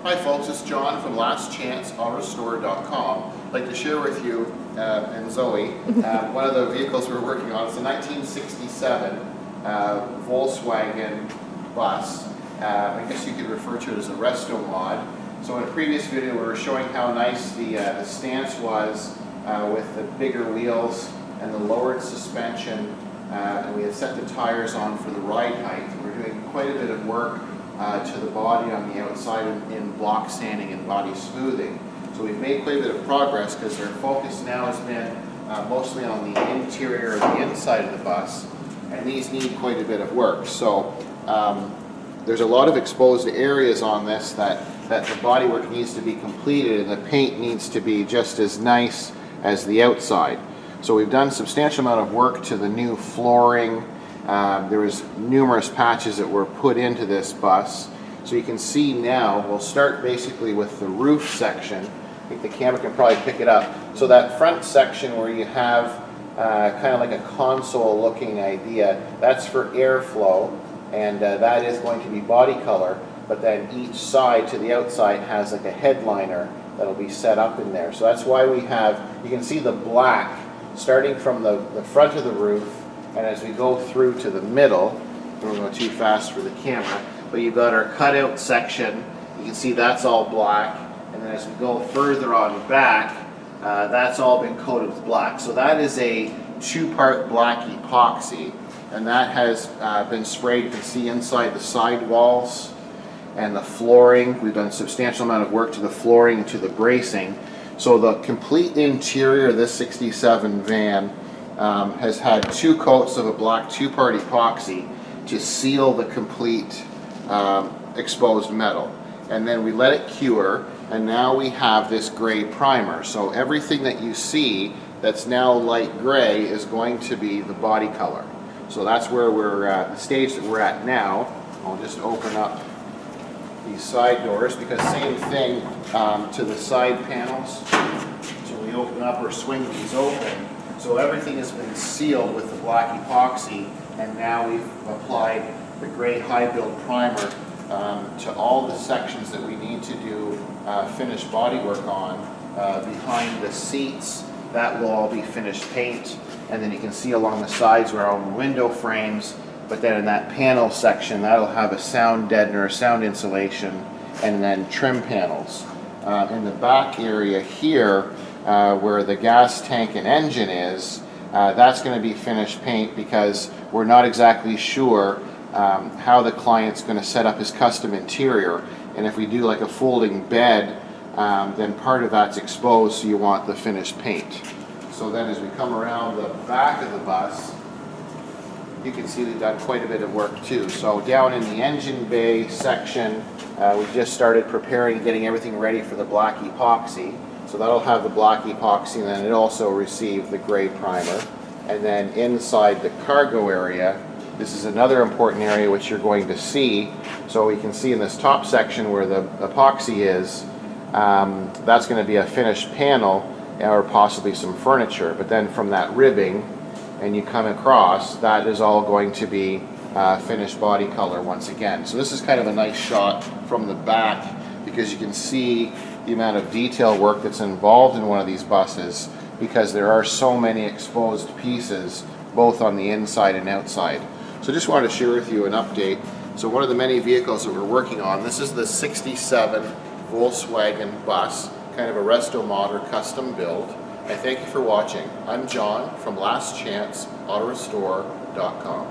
Hi folks, it's John from lastchanceautorestore.com. I'd like to share with you and Zoe one of the vehicles we're working on. It's a 1967 Volkswagen Bus. I guess you could refer to it as a resto mod. So in a previous video we were showing how nice the stance was with the bigger wheels and the lowered suspension, and we had set the tires on for the ride height. We're doing quite a bit of work to the body on the outside in block sanding and body smoothing. So we've made quite a bit of progress because our focus now has been mostly on the interior and the inside of the bus, and these need quite a bit of work. So there's a lot of exposed areas on this that the bodywork needs to be completed, and the paint needs to be just as nice as the outside. So we've done a substantial amount of work to the new flooring. There was numerous patches that were put into this bus. So you can see now, we'll start basically with the roof section. I think the camera can probably pick it up. So that front section where you have kind of like a console looking idea, that's for airflow, and that is going to be body color. But then each side to the outside has like a headliner that'll be set up in there. So that's why we have, you can see the black starting from the front of the roof, and as we go through to the middle, I don't go too fast for the camera, but you've got our cutout section. You can see that's all black, and then as we go further on back, that's all been coated with black. So that is a two-part black epoxy, and that has been sprayed. You can see inside the side walls and the flooring. We've done a substantial amount of work to the flooring and to the bracing. So the complete interior of this 67 van has had two coats of a black two-part epoxy to seal the complete exposed metal. And then we let it cure, and now we have this gray primer. So everything that you see that's now light gray is going to be the body color. So that's where we're at, the stage that we're at now. I'll just open up these side doors, because same thing to the side panels. So we open up or swing these open. So everything has been sealed with the black epoxy, and now we've applied the gray high build primer to all the sections that we need to do finished bodywork on. Behind the seats, that will all be finished paint, and then you can see along the sides where all the window frames. But then in that panel section, that'll have a sound deadener, sound insulation, and then trim panels. In the back area here, where the gas tank and engine is, that's going to be finished paint, because we're not exactly sure how the client's going to set up his custom interior. And if we do like a folding bed, then part of that's exposed, so you want the finished paint. So then as we come around the back of the bus, you can see we've done quite a bit of work too. So down in the engine bay section, we just started preparing, getting everything ready for the black epoxy. So that'll have the black epoxy, and then it also received the gray primer. And then inside the cargo area, this is another important area which you're going to see. So we can see in this top section where the epoxy is, that's going to be a finished panel or possibly some furniture. But then from that ribbing, and you come across, that is all going to be finished body color once again. So this is kind of a nice shot from the back, because you can see the amount of detail work that's involved in one of these buses, because there are so many exposed pieces both on the inside and outside. So just wanted to share with you an update. So one of the many vehicles that we're working on, this is the 67 Volkswagen Bus, kind of a resto mod or custom build. I thank you for watching. I'm John from lastchanceautorestore.com.